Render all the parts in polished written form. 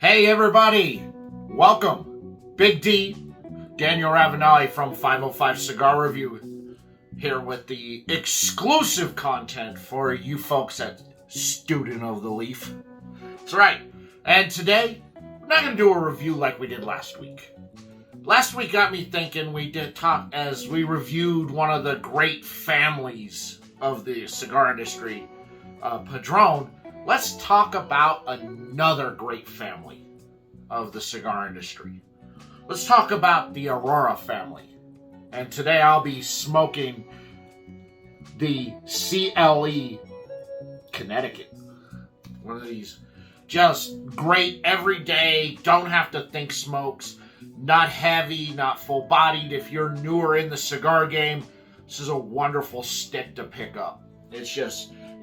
Hey everybody, welcome. Big D, Daniel Ravanelli from 505 Cigar Review, here with the exclusive content for you folks at Student of the Leaf. That's right, and today, we're not going to do a review like we did last week. Last week got me thinking. We did talk as we reviewed one of the great families of the cigar industry, Padron. Let's talk about another great family of the cigar industry. Let's talk about the Eiroa family. And today I'll be smoking the CLE Connecticut. One of these just great everyday, don't have to think smokes. Not heavy, not full-bodied. If you're newer in the cigar game, this is a wonderful stick to pick up.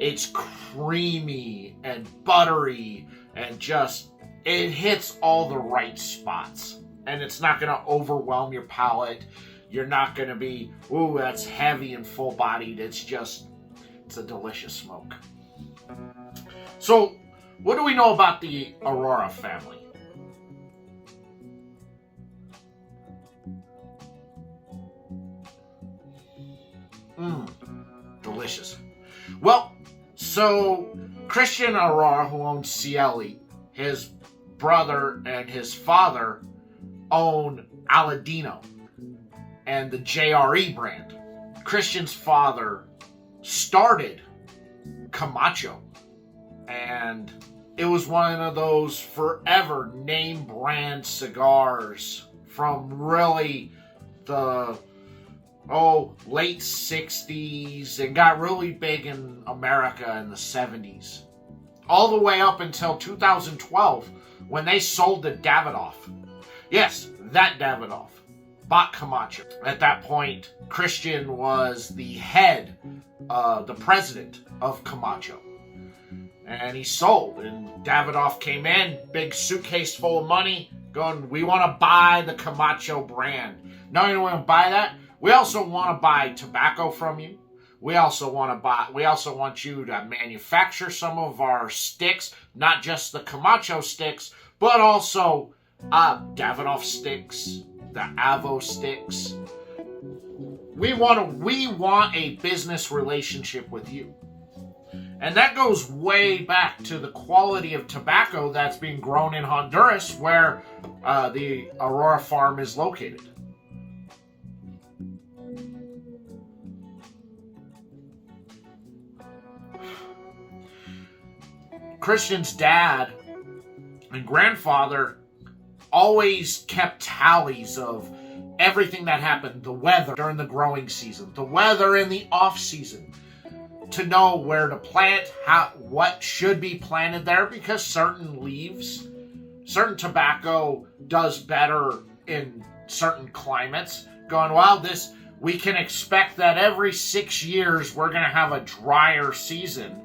It's creamy and buttery and it hits all the right spots. And it's not going to overwhelm your palate. You're not going to be, ooh, that's heavy and full-bodied. It's a delicious smoke. So, what do we know about the Eiroa family? Delicious. Well, so Christian Eiroa, who owns CLE, his brother and his father own Aladino and the JRE brand. Christian's father started Camacho, and it was one of those forever name brand cigars from really the late 60s, and got really big in America in the 70s. All the way up until 2012, when they sold to Davidoff. Yes, that Davidoff bought Camacho. At that point, Christian was the head, the president of Camacho. And he sold, and Davidoff came in, big suitcase full of money, going, we want to buy the Camacho brand. Not only do we want to buy that, we also want to buy tobacco from you. We also want you to manufacture some of our sticks, not just the Camacho sticks, but also Davidoff sticks, the Avo sticks. We want a business relationship with you. And that goes way back to the quality of tobacco that's being grown in Honduras, where the Eiroa farm is located. Christian's dad and grandfather always kept tallies of everything that happened, the weather during the growing season, the weather in the off season, to know where to plant, what should be planted there, because certain tobacco does better in certain climates. Going, well, we can expect that every 6 years we're going to have a drier season.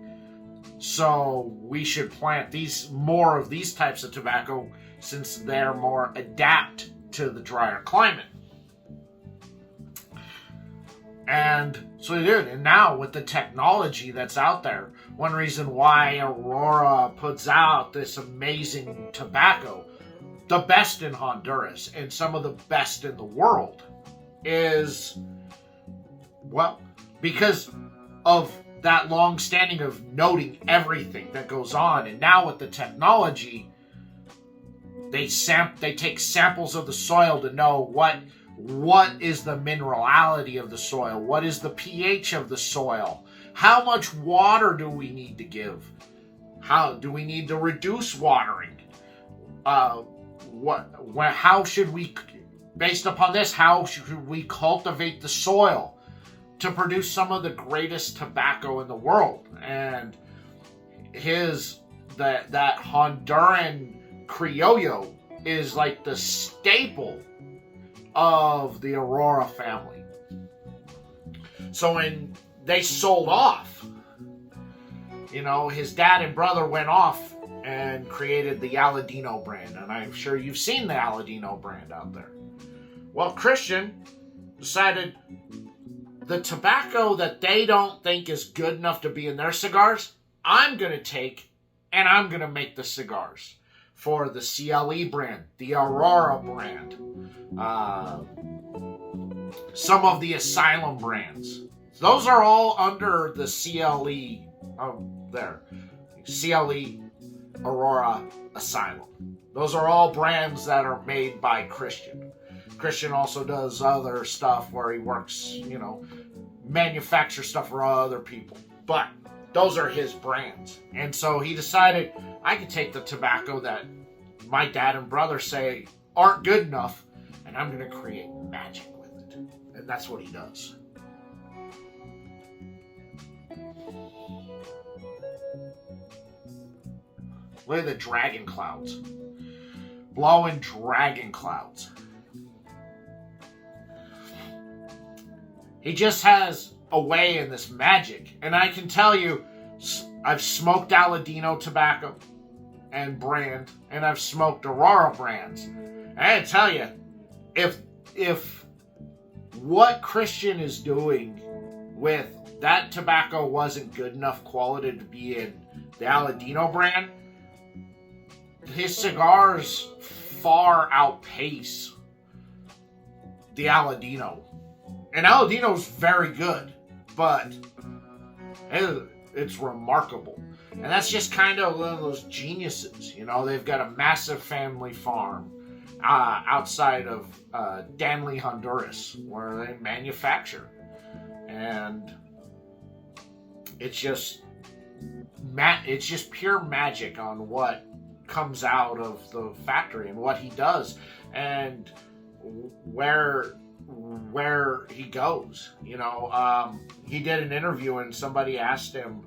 So we should plant more of these types of tobacco since they're more adapt to the drier climate. And so they did. And now with the technology that's out there, one reason why Eiroa puts out this amazing tobacco, the best in Honduras and some of the best in the world, is, well, because of that long standing of noting everything that goes on. And now with the technology, they take samples of the soil to know what is the minerality of the soil, what is the pH of the soil, how much water do we need to give, how do we need to reduce watering, how should we, based upon this, how should we cultivate the soil to produce some of the greatest tobacco in the world. And that Honduran Criollo is like the staple of the Eiroa family. So when they sold off, his dad and brother went off and created the Aladino brand. And I'm sure you've seen the Aladino brand out there. Well, Christian decided the tobacco that they don't think is good enough to be in their cigars, I'm going to take and I'm going to make the cigars. for the CLE brand, the Eiroa brand, some of the Asylum brands. Those are all under the CLE, CLE Eiroa Asylum. Those are all brands that are made by Christian. Christian also does other stuff where he works, manufacture stuff for other people. But those are his brands. And so he decided, I could take the tobacco that my dad and brother say aren't good enough, and I'm going to create magic with it. And that's what he does. Look at the dragon clouds. Blowing dragon clouds. He just has a way in this magic. And I can tell you, I've smoked Aladino tobacco and brand, and I've smoked Eiroa brands. And I tell you, if what Christian is doing with that tobacco wasn't good enough quality to be in the Aladino brand, his cigars far outpace the Aladino. And Aladino's very good, but it's remarkable. And that's just kind of one of those geniuses. They've got a massive family farm outside of Danley, Honduras, where they manufacture. And it's just pure magic on what comes out of the factory and what he does and where he goes. He did an interview and somebody asked him,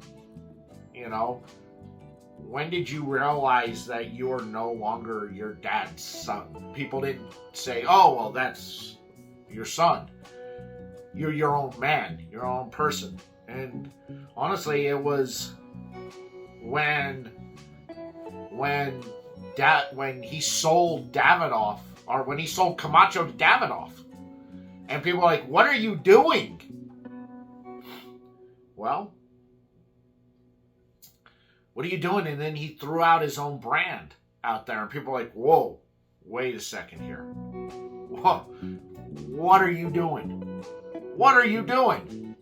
when did you realize that you're no longer your dad's son? People didn't say, oh, well, that's your son. You're your own man, your own person. And honestly, it was when he sold Davidoff, or when he sold Camacho to Davidoff. And people were like, what are you doing? Well, what are you doing? And then he threw out his own brand out there. And people were like, whoa, wait a second here. What are you doing? What are you doing?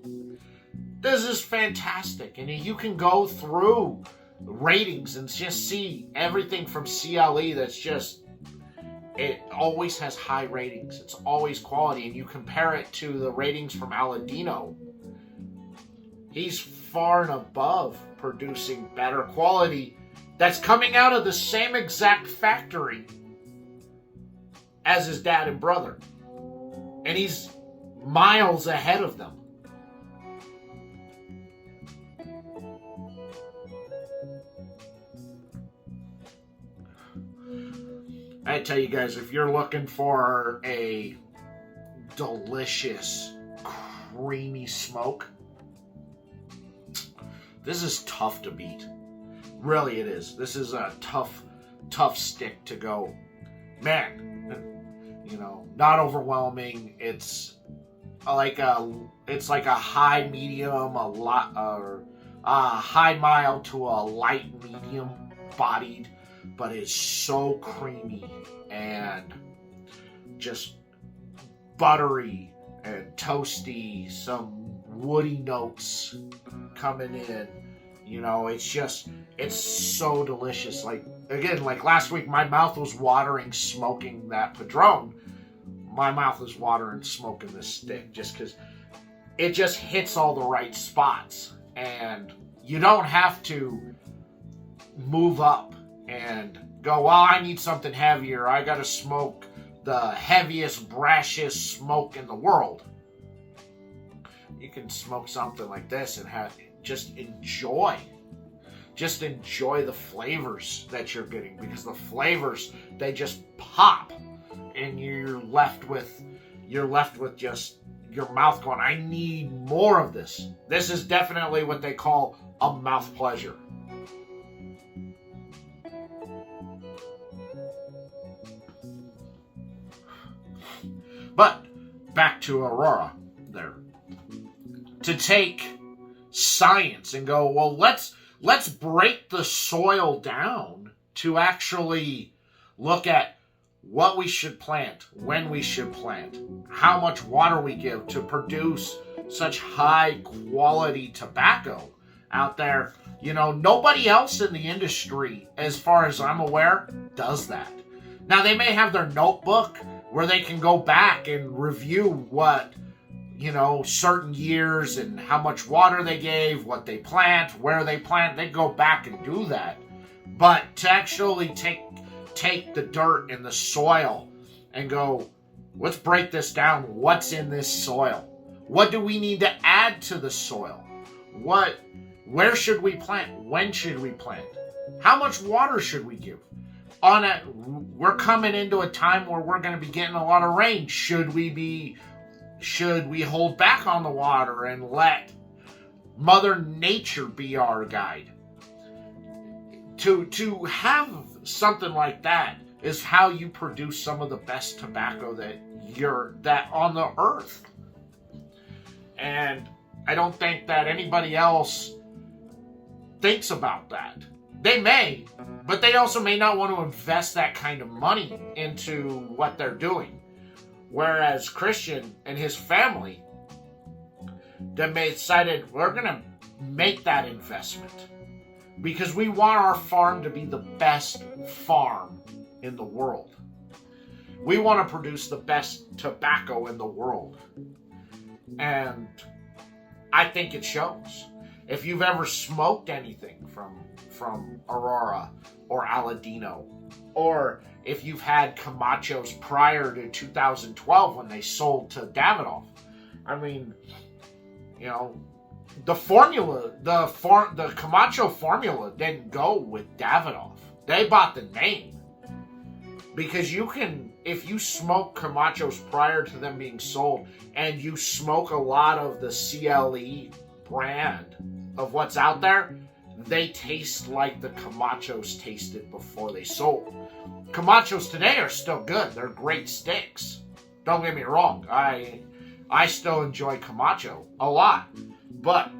This is fantastic. And you can go through ratings and just see everything from CLE that's just, it always has high ratings. It's always quality. And you compare it to the ratings from Aladino, he's far and above producing better quality that's coming out of the same exact factory as his dad and brother. And he's miles ahead of them. I tell you guys, if you're looking for a delicious, creamy smoke, this is tough to beat. Really it is. This is a tough stick to go. Man, not overwhelming. It's like a high medium, a high mild to a light medium bodied, but it's so creamy and just buttery and toasty, some woody notes coming in. It's so delicious. Like last week, my mouth was watering smoking that Padron. My mouth is watering smoking this stick just because it just hits all the right spots. And you don't have to move up and go, well, I need something heavier. I got to smoke the heaviest, brashest smoke in the world. You can smoke something like this and just enjoy the flavors that you're getting, because the flavors, they just pop, and you're left with just your mouth going, I need more of this. This is definitely what they call a mouth pleasure. But back to Eiroa there. To take science and go, well, let's break the soil down to actually look at what we should plant, when we should plant, how much water we give to produce such high quality tobacco out there. You know, nobody else in the industry, as far as I'm aware, does that. Now, they may have their notebook where they can go back and review what, you know, certain years and how much water they gave, what they plant, where they plant. They go back and do that. But to actually take the dirt and the soil and go, let's break this down. What's in this soil? What do we need to add to the soil? Where should we plant? When should we plant? How much water should we give? We're coming into a time where we're going to be getting a lot of rain. Should we hold back on the water and let Mother Nature be our guide? To have something like that is how you produce some of the best tobacco that on the earth. And I don't think that anybody else thinks about that. They may, but they also may not want to invest that kind of money into what they're doing. Whereas Christian and his family, they decided we're going to make that investment because we want our farm to be the best farm in the world. We want to produce the best tobacco in the world. And I think it shows. If you've ever smoked anything from Aurora or Aladino, or if you've had Camachos prior to 2012 when they sold to Davidoff, I mean, you know, the formula, the Camacho formula didn't go with Davidoff. They bought the name. Because you can, if you smoke Camachos prior to them being sold, and you smoke a lot of the CLE brand of what's out there, they taste like the Camachos tasted before they sold. Camachos today are still good. They're great sticks. Don't get me wrong. I still enjoy Camacho a lot. But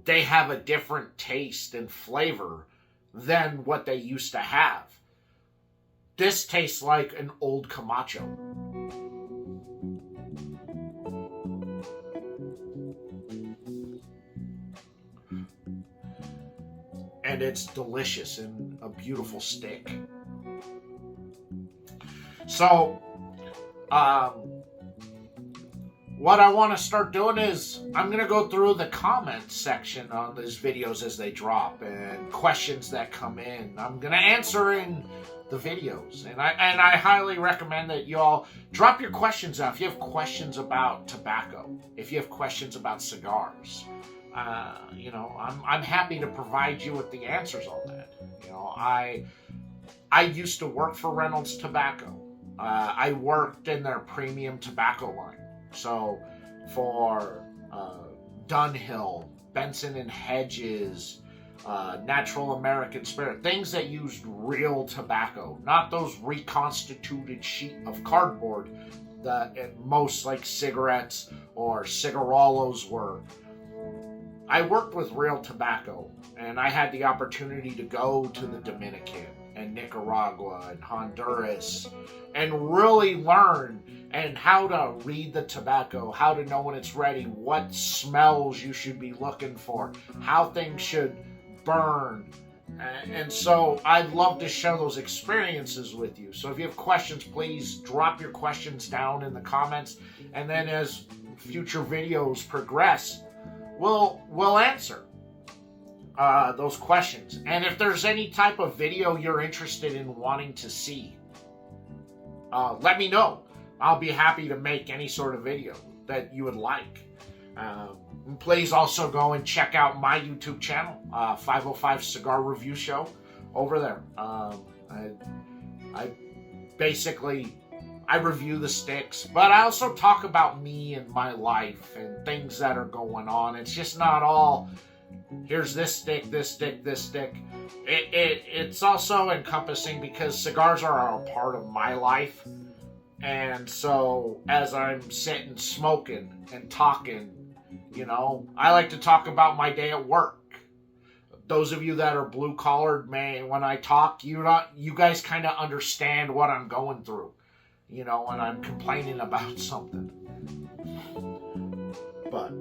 they have a different taste and flavor than what they used to have. This tastes like an old Camacho. And it's delicious and a beautiful stick. So, what I want to start doing is I'm going to go through the comments section on these videos as they drop and questions that come in. I'm going to answer in the videos, and I highly recommend that you all drop your questions out. If you have questions about tobacco, if you have questions about cigars, you know, I'm happy to provide you with the answers on that. You know, I used to work for Reynolds Tobacco. I worked in their premium tobacco line. So for Dunhill, Benson and Hedges, Natural American Spirit, things that used real tobacco, not those reconstituted sheet of cardboard that most like cigarettes or cigarollos were. I worked with real tobacco, and I had the opportunity to go to the Dominican and Nicaragua and Honduras and really learn and how to read the tobacco, how to know when it's ready, what smells you should be looking for, how things should burn. And so I'd love to share those experiences with you. So if you have questions, please drop your questions down in the comments, and then as future videos progress, we'll answer those questions. And if there's any type of video you're interested in wanting to see, let me know. I'll be happy to make any sort of video that you would like. And please also go and check out my YouTube channel, 505 Cigar Review Show, over there. I basically review the sticks, but I also talk about me and my life and things that are going on. It's just not all, here's this stick, this stick, this stick. It's also encompassing because cigars are a part of my life. And so as I'm sitting smoking and talking, you know, I like to talk about my day at work. those of you that are blue collared, when I talk, you guys kind of understand what I'm going through, when I'm complaining about something. But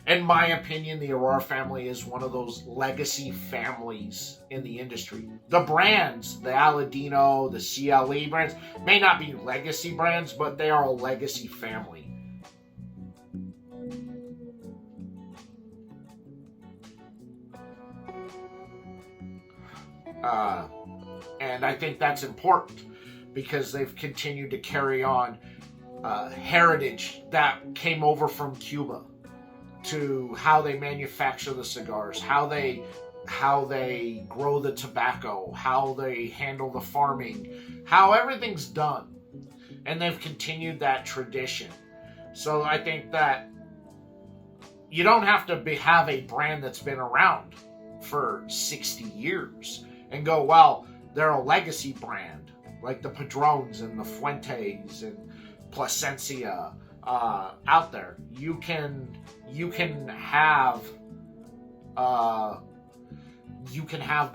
in my opinion, the Eiroa family is one of those legacy families in the industry. The brands, the Aladino, the CLE brands, may not be legacy brands, but they are a legacy family. And I think that's important because they've continued to carry on heritage that came over from Cuba, to how they manufacture the cigars, how they grow the tobacco, how they handle the farming, how everything's done. And they've continued that tradition. So I think that you don't have to have a brand that's been around for 60 years and go, well, they're a legacy brand, like the Padrones and the Fuentes and Plasencia out there. You can have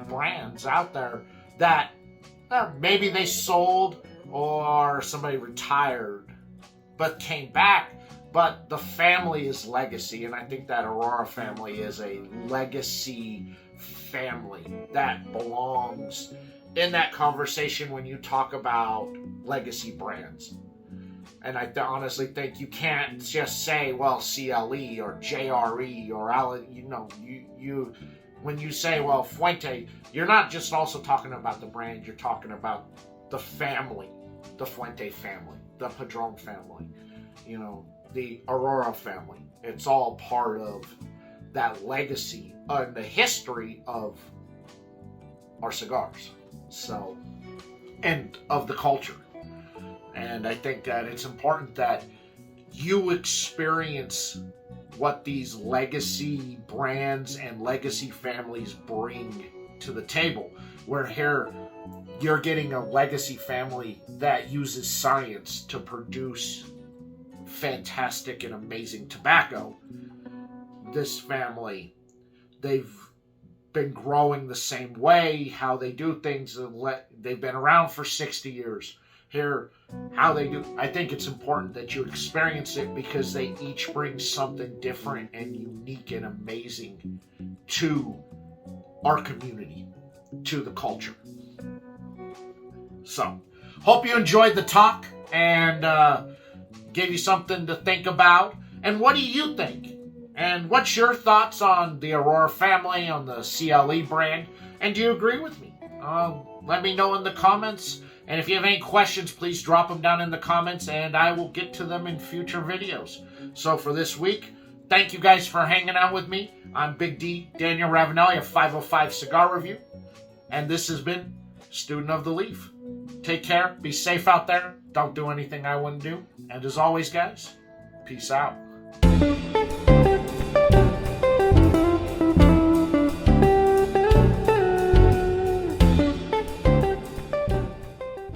brands out there that maybe they sold or somebody retired but came back, but the family is legacy. And I think that Eiroa family is a legacy family that belongs in that conversation when you talk about legacy brands. And I honestly think you can't just say, well, CLE or JRE or Alan, you when you say, well, Fuente, you're not just also talking about the brand, you're talking about the family, the Fuente family, the Padron family, the Eiroa family. It's all part of that legacy and the history of our cigars. So, and of the culture. And I think that it's important that you experience what these legacy brands and legacy families bring to the table. Where here you're getting a legacy family that uses science to produce fantastic and amazing tobacco. This family, they've been growing the same way, how they do things. They've been around for 60 years. Here, how they do. I think it's important that you experience it because they each bring something different and unique and amazing to our community, to the culture. So, hope you enjoyed the talk and gave you something to think about. And what do you think? And what's your thoughts on the Eiroa family, on the CLE brand? And do you agree with me? Let me know in the comments. And if you have any questions, please drop them down in the comments and I will get to them in future videos. So for this week, thank you guys for hanging out with me. I'm Big D, Daniel Ravanelli of 505 Cigar Review. And this has been Student of the Leaf. Take care. Be safe out there. Don't do anything I wouldn't do. And as always, guys, peace out.